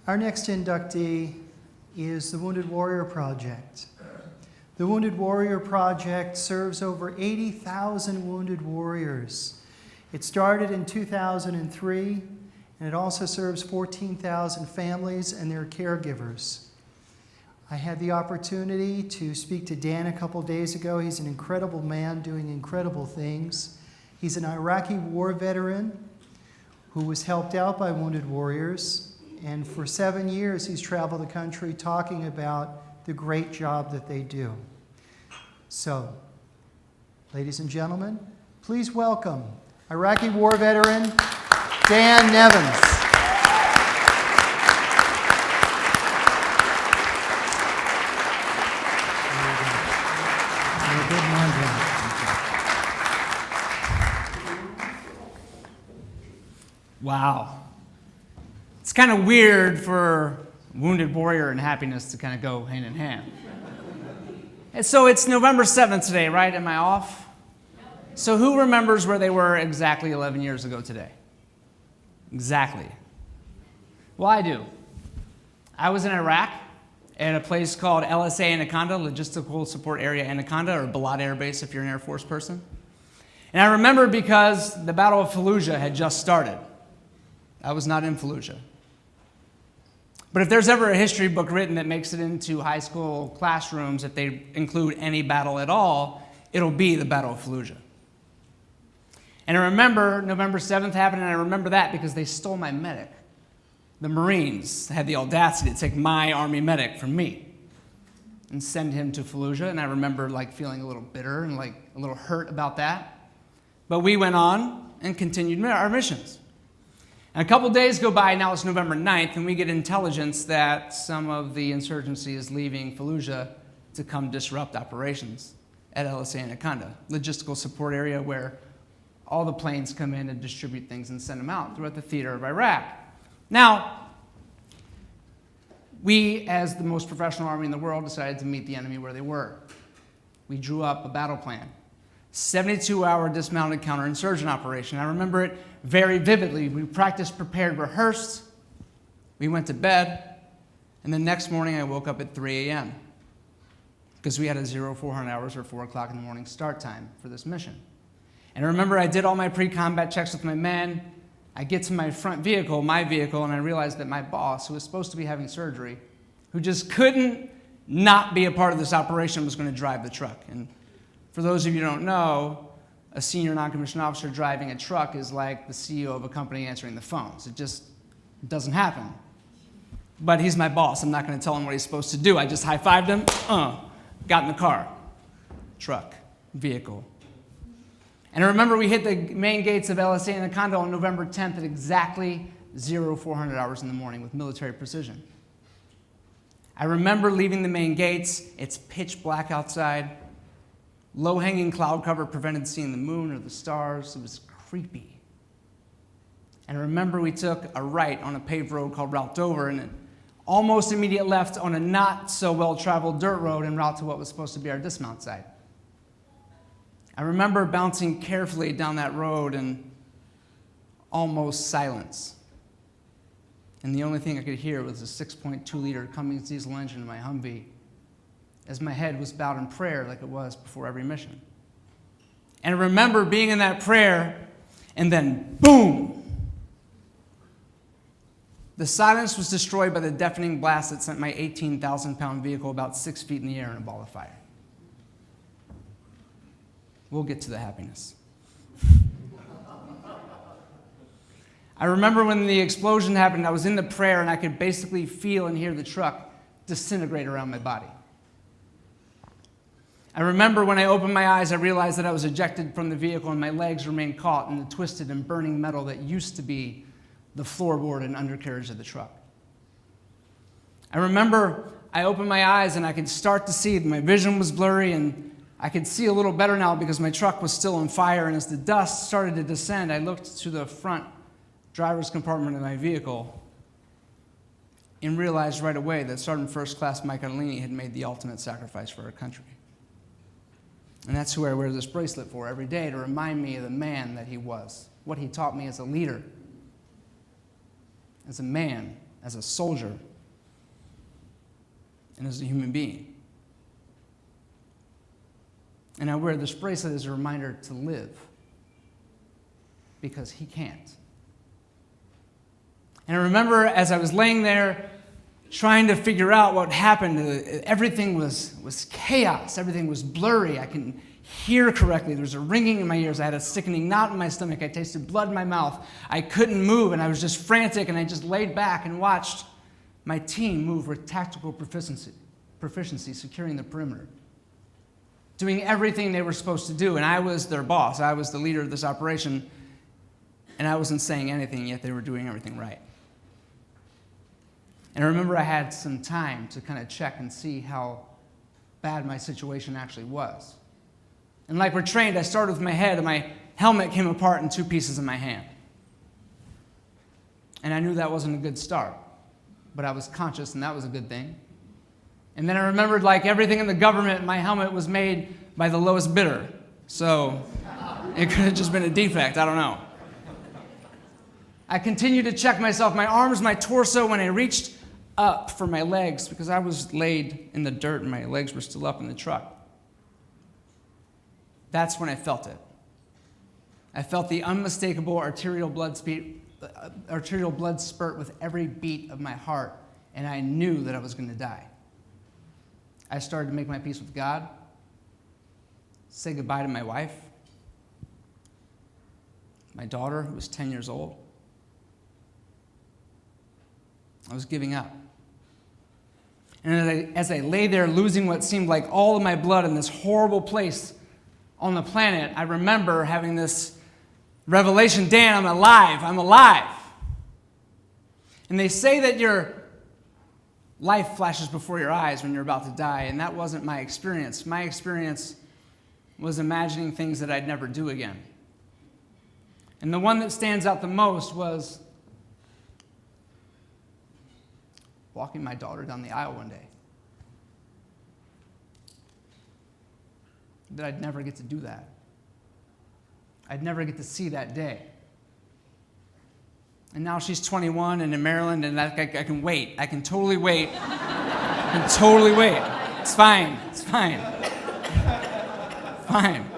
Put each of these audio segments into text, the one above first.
Our next inductee is the Wounded Warrior Project. The Wounded Warrior Project serves over 80,000 wounded warriors. It started in 2003, and it also serves 14,000 families and their caregivers. I had the opportunity to speak to Dan a couple days ago. He's an incredible man doing incredible things. He's an Iraqi war veteran who was helped out by Wounded Warriors, and for 7 years he's traveled the country talking about the great job that they do. So, ladies and gentlemen, please welcome Iraqi war veteran Dan Nevins. Wow. It's kind of weird for wounded warrior and happiness to kind of go hand in hand. And so it's November 7th today, right? Am I off? So who remembers where they were exactly 11 years ago today? Exactly. Well, I do. I was in Iraq at a place called LSA Anaconda, Logistical Support Area Anaconda, or Balad Air Base if you're an Air Force person. And I remember because the Battle of Fallujah had just started. I was not in Fallujah. But if there's ever a history book written that makes it into high school classrooms, if they include any battle at all, it'll be the Battle of Fallujah. And I remember November 7th happened, and I remember that because they stole my medic. The Marines had the audacity to take my Army medic from me and send him to Fallujah, and I remember feeling a little bitter and a little hurt about that. But we went on and continued our missions. And a couple days go by, now it's November 9th, and we get intelligence that some of the insurgency is leaving Fallujah to come disrupt operations at LSA Anaconda, logistical support area where all the planes come in and distribute things and send them out throughout the theater of Iraq. Now, we, as the most professional army in the world, decided to meet the enemy where they were. We drew up a battle plan. 72-hour dismounted counterinsurgent operation. I remember it very vividly. We practiced, prepared, rehearsed. We went to bed, and the next morning I woke up at 3 a.m. because we had a 0400 hours or 4 o'clock in the morning start time for this mission. And I remember I did all my pre-combat checks with my men. I get to my front vehicle, my vehicle, and I realized that my boss, who was supposed to be having surgery, who just couldn't not be a part of this operation, was going to drive the truck. And for those of you who don't know, a senior non-commissioned officer driving a truck is like the CEO of a company answering the phones. It just doesn't happen. But he's my boss. I'm not going to tell him what he's supposed to do. I just high-fived him, got in the car, truck, vehicle. And I remember we hit the main gates of LSA Anaconda on November 10th at exactly 0400 hours in the morning with military precision. I remember leaving the main gates. It's pitch black outside. Low-hanging cloud cover prevented seeing the moon or the stars. It was creepy. And I remember we took a right on a paved road called Route Dover and an almost immediate left on a not-so-well-traveled dirt road en route to what was supposed to be our dismount site. I remember bouncing carefully down that road and almost silence. And the only thing I could hear was a 6.2-liter Cummins diesel engine in my Humvee, as my head was bowed in prayer like it was before every mission. And I remember being in that prayer, and then boom! The silence was destroyed by the deafening blast that sent my 18,000-pound vehicle about 6 feet in the air in a ball of fire. We'll get to the happiness. I remember when the explosion happened, I was in the prayer, and I could basically feel and hear the truck disintegrate around my body. I remember when I opened my eyes, I realized that I was ejected from the vehicle and my legs remained caught in the twisted and burning metal that used to be the floorboard and undercarriage of the truck. I remember I opened my eyes and I could start to see, my vision was blurry and I could see a little better now because my truck was still on fire, and as the dust started to descend, I looked to the front driver's compartment of my vehicle and realized right away that Sergeant First Class Mike Arlini had made the ultimate sacrifice for our country. And that's who I wear this bracelet for every day, to remind me of the man that he was, what he taught me as a leader, as a man as a soldier, and as a human being. And I wear this bracelet as a reminder to live, because he can't. And I remember as I was laying there trying to figure out what happened, everything was chaos. Everything was blurry. I couldn't hear correctly. There was a ringing in my ears. I had a sickening knot in my stomach. I tasted blood in my mouth. I couldn't move, and I was just frantic, and I just laid back and watched my team move with tactical proficiency, securing the perimeter, doing everything they were supposed to do. And I was their boss. I was the leader of this operation, and I wasn't saying anything, yet they were doing everything right. And I remember I had some time to kind of check and see how bad my situation actually was. And like we're trained, I started with my head, and my helmet came apart in 2 pieces in my hand. And I knew that wasn't a good start, but I was conscious, and that was a good thing. And then I remembered, like everything in the government, my helmet was made by the lowest bidder. So it could have just been a defect, I don't know. I continued to check myself, my arms, my torso, when I reached up for my legs, because I was laid in the dirt and my legs were still up in the truck. That's when I felt it. I felt the unmistakable arterial blood spurt with every beat of my heart, and I knew that I was going to die. I started to make my peace with God, say goodbye to my wife, my daughter, who was 10 years old. I was giving up. And as I lay there losing what seemed like all of my blood in this horrible place on the planet, I remember having this revelation, Dan, I'm alive. And they say that your life flashes before your eyes when you're about to die, and that wasn't my experience. My experience was imagining things that I'd never do again. And the one that stands out the most was walking my daughter down the aisle one day. That I'd never get to do that. I'd never get to see that day. And now she's 21 and in Maryland, and I can wait. I can totally wait. I can totally wait. It's fine. It's fine. Fine.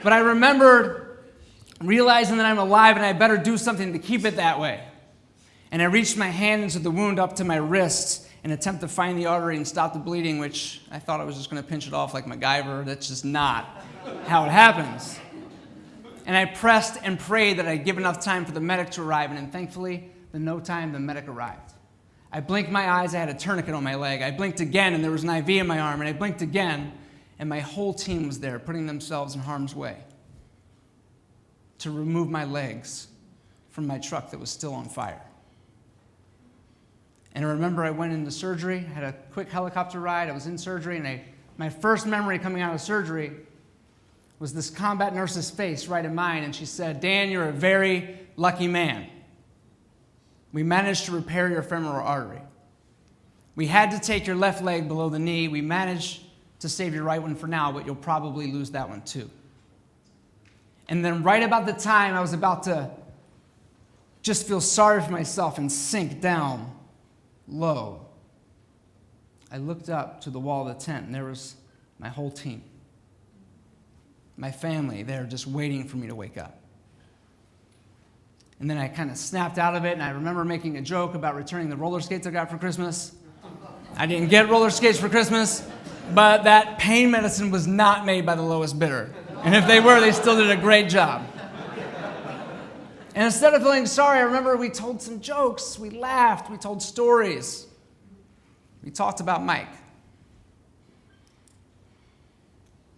But I remembered realizing that I'm alive and I better do something to keep it that way. And I reached my hand into the wound up to my wrist in an attempt to find the artery and stop the bleeding, which I thought I was just going to pinch it off like MacGyver. That's just not how it happens. And I pressed and prayed that I'd give enough time for the medic to arrive, and then thankfully, in no time, the medic arrived. I blinked my eyes, I had a tourniquet on my leg. I blinked again, and there was an IV in my arm, and I blinked again, and my whole team was there, putting themselves in harm's way to remove my legs from my truck that was still on fire. And I remember I went into surgery, had a quick helicopter ride, I was in surgery, and my first memory coming out of surgery was this combat nurse's face right in mine, and she said, Dan, you're a very lucky man. We managed to repair your femoral artery. We had to take your left leg below the knee. We managed to save your right one for now, but you'll probably lose that one too. And then right about the time I was about to just feel sorry for myself and sink down low, I looked up to the wall of the tent, and there was my whole team. My family there just waiting for me to wake up. And then I kind of snapped out of it, and I remember making a joke about returning the roller skates I got for Christmas. I didn't get roller skates for Christmas, but that pain medicine was not made by the lowest bidder. And if they were, they still did a great job. And instead of feeling sorry, I remember we told some jokes, we laughed, we told stories. We talked about Mike.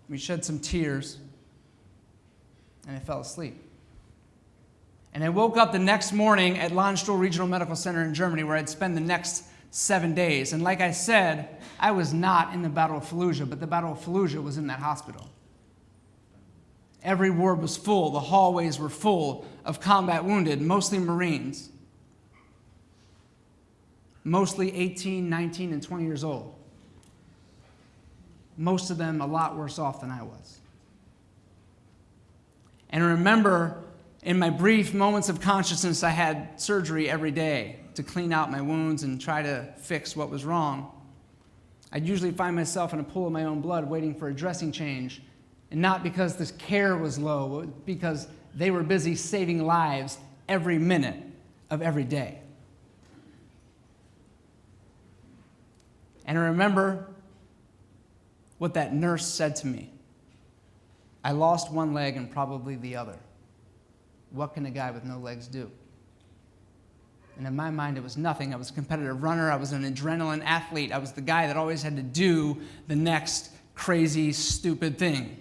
We shed some tears, and I fell asleep. And I woke up the next morning at Landstuhl Regional Medical Center in Germany, where I'd spend the next 7 days. And like I said, I was not in the Battle of Fallujah, but the Battle of Fallujah was in that hospital. Every ward was full. The hallways were full of combat wounded, mostly Marines. Mostly 18, 19, and 20 years old. Most of them a lot worse off than I was. And I remember In my brief moments of consciousness, I had surgery every day to clean out my wounds and try to fix what was wrong. I'd usually find myself in a pool of my own blood waiting for a dressing change, and not because the care was low, but because they were busy saving lives every minute of every day. And I remember what that nurse said to me. I lost one leg and probably the other. What can a guy with no legs do? And in my mind, it was nothing. I was a competitive runner. I was an adrenaline athlete. I was the guy that always had to do the next crazy, stupid thing.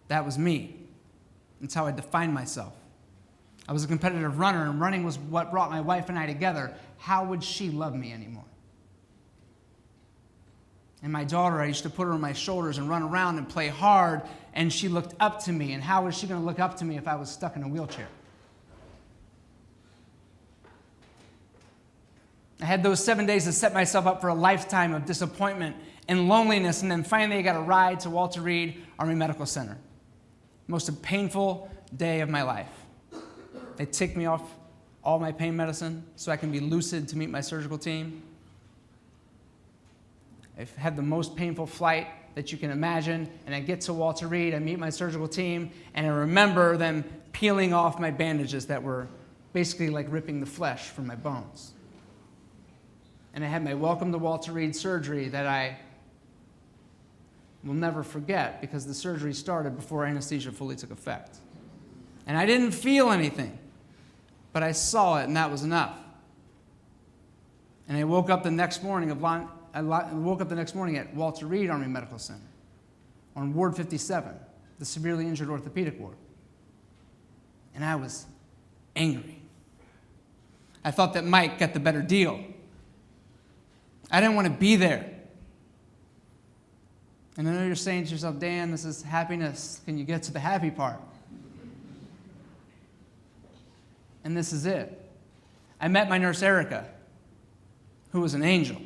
That was me. That's how I defined myself. I was a competitive runner, and running was what brought my wife and I together. How would she love me anymore? And my daughter, I used to put her on my shoulders and run around and play hard, and she looked up to me. And how was she going to look up to me if I was stuck in a wheelchair? I had those 7 days to set myself up for a lifetime of disappointment and loneliness, and then finally I got a ride to Walter Reed Army Medical Center. Most painful day of my life. They ticked me off all my pain medicine so I can be lucid to meet my surgical team. I've had the most painful flight that you can imagine, and I get to Walter Reed, I meet my surgical team, and I remember them peeling off my bandages that were basically like ripping the flesh from my bones. And I had my welcome to Walter Reed surgery that I will never forget because the surgery started before anesthesia fully took effect. And I didn't feel anything, but I saw it, and that was enough. And I woke up the next morning at Walter Reed Army Medical Center on Ward 57, the severely injured orthopedic ward. And I was angry. I thought that Mike got the better deal. I didn't want to be there. And I know you're saying to yourself, Dan, this is happiness. Can you get to the happy part? And this is it. I met my nurse, Erica, who was an angel.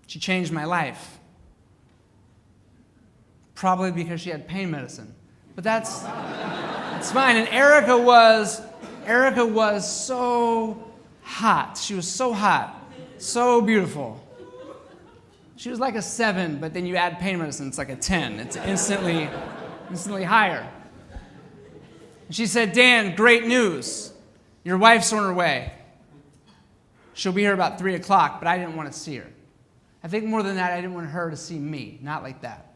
She changed my life. Probably because she had pain medicine. But that's fine. And Erica was so hot. She was so hot. So beautiful. She was like a 7, but then you add pain medicine, it's like a 10. It's instantly higher. And she said, Dan, great news. Your wife's on her way. She'll be here about 3 o'clock, but I didn't want to see her. I think more than that, I didn't want her to see me. Not like that.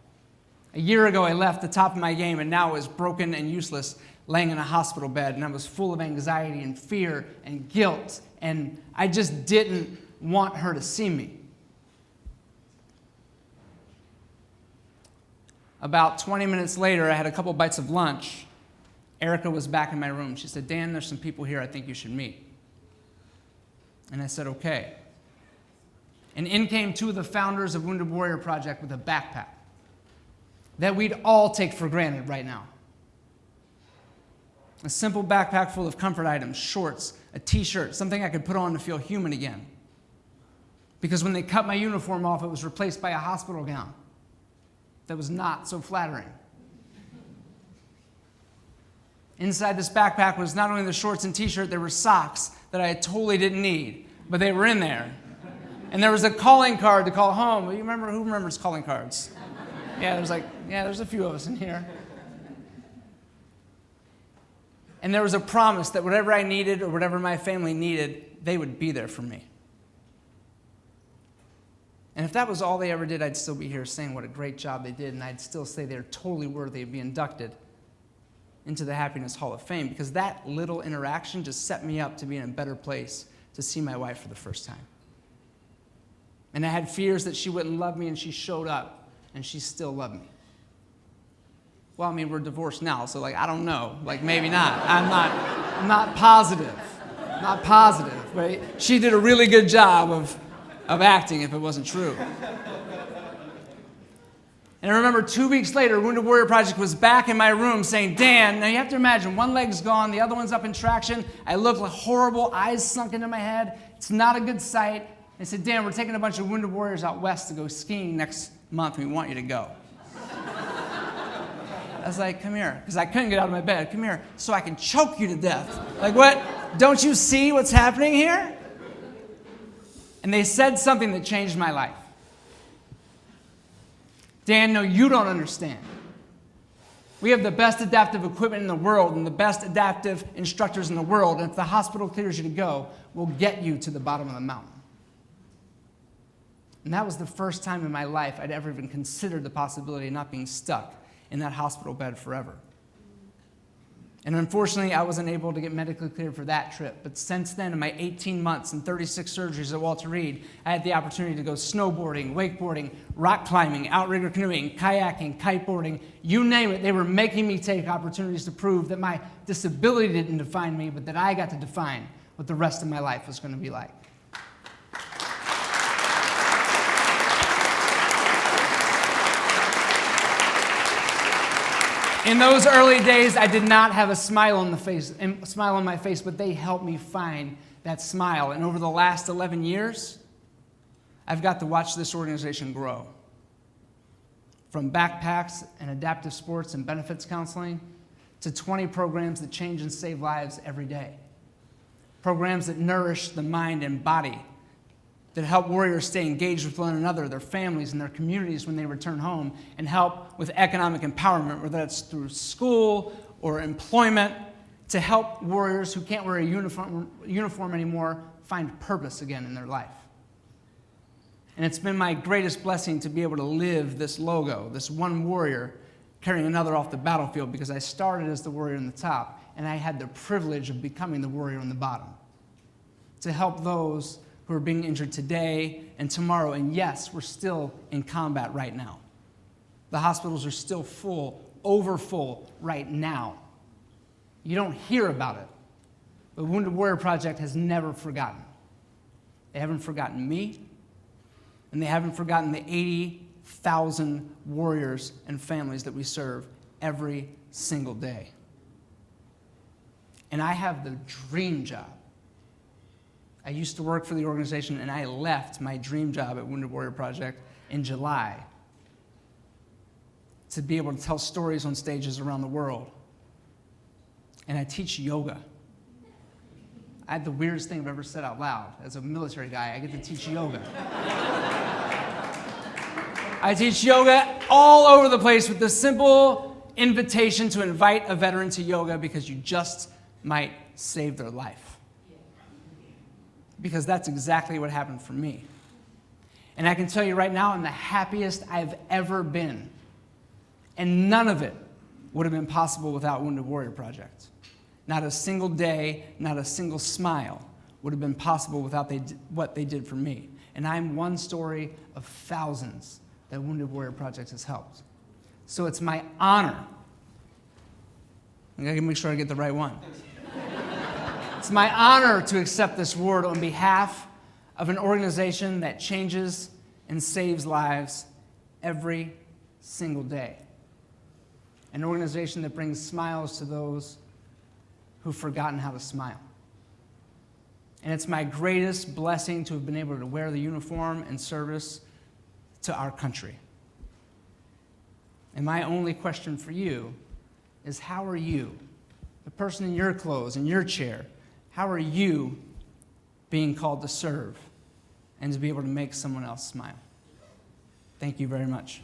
A year ago, I left the top of my game, and now I was broken and useless, laying in a hospital bed, and I was full of anxiety and fear and guilt, and I just didn't want her to see me. About 20 minutes later, I had a couple bites of lunch. Erica was back in my room. She said, Dan, there's some people here I think you should meet. And I said, okay. And in came 2 of the founders of Wounded Warrior Project with a backpack that we'd all take for granted right now. A simple backpack full of comfort items, shorts, a t-shirt, something I could put on to feel human again. Because when they cut my uniform off, it was replaced by a hospital gown that was not so flattering. Inside this backpack was not only the shorts and t-shirt, there were socks that I totally didn't need, but they were in there. And there was a calling card to call home. Who remembers calling cards? There's a few of us in here. And there was a promise that whatever I needed or whatever my family needed, they would be there for me. And if that was all they ever did, I'd still be here saying what a great job they did, and I'd still say they're totally worthy of being inducted into the Happiness Hall of Fame, because that little interaction just set me up to be in a better place to see my wife for the first time. And I had fears that she wouldn't love me, and she showed up, and she still loved me. Well, I mean, we're divorced now, so I don't know. Maybe not. I'm not positive. Not positive, but she did a really good job of acting if it wasn't true. And I remember 2 weeks later, Wounded Warrior Project was back in my room saying, Dan, now you have to imagine, one leg's gone, the other one's up in traction. I look like horrible, eyes sunk into my head. It's not a good sight. They said, Dan, we're taking a bunch of Wounded Warriors out west to go skiing next month. We want you to go. was like, come here, because I couldn't get out of my bed. Come here, so I can choke you to death. Like, what? Don't you see what's happening here? And they said something that changed my life. Dan, no, you don't understand. We have the best adaptive equipment in the world and the best adaptive instructors in the world. And if the hospital clears you to go, we'll get you to the bottom of the mountain. And that was the first time in my life I'd ever even considered the possibility of not being stuck in that hospital bed forever. And unfortunately, I wasn't able to get medically cleared for that trip. But since then, in my 18 months and 36 surgeries at Walter Reed, I had the opportunity to go snowboarding, wakeboarding, rock climbing, outrigger canoeing, kayaking, kiteboarding, you name it. They were making me take opportunities to prove that my disability didn't define me, but that I got to define what the rest of my life was going to be like. In those early days, I did not have a smile on my face, but they helped me find that smile. And over the last 11 years, I've got to watch this organization grow. From backpacks and adaptive sports and benefits counseling to 20 programs that change and save lives every day. Programs that nourish the mind and body, that help warriors stay engaged with one another, their families, and their communities when they return home, and help with economic empowerment, whether that's through school or employment, to help warriors who can't wear a uniform anymore find purpose again in their life. And it's been my greatest blessing to be able to live this logo, this one warrior carrying another off the battlefield, because I started as the warrior on the top, and I had the privilege of becoming the warrior on the bottom, to help those who are being injured today and tomorrow. And yes, we're still in combat right now. The hospitals are still full, over full right now. You don't hear about it. The Wounded Warrior Project has never forgotten. They haven't forgotten me, and they haven't forgotten the 80,000 warriors and families that we serve every single day. And I have the dream job. I used to work for the organization, and I left my dream job at Wounded Warrior Project in July to be able to tell stories on stages around the world. And I teach yoga. I had the weirdest thing I've ever said out loud. As a military guy, I get to teach yoga. I teach yoga all over the place with the simple invitation to invite a veteran to yoga because you just might save their life. Because that's exactly what happened for me. And I can tell you right now, I'm the happiest I've ever been. And none of it would have been possible without Wounded Warrior Project. Not a single day, not a single smile would have been possible without what they did for me. And I'm one story of thousands that Wounded Warrior Project has helped. So it's my honor. I gotta make sure I get the right one. It's my honor to accept this award on behalf of an organization that changes and saves lives every single day. An organization that brings smiles to those who've forgotten how to smile. And it's my greatest blessing to have been able to wear the uniform and service to our country. And my only question for you is, how are you, the person in your clothes, in your chair, how are you being called to serve and to be able to make someone else smile? Thank you very much.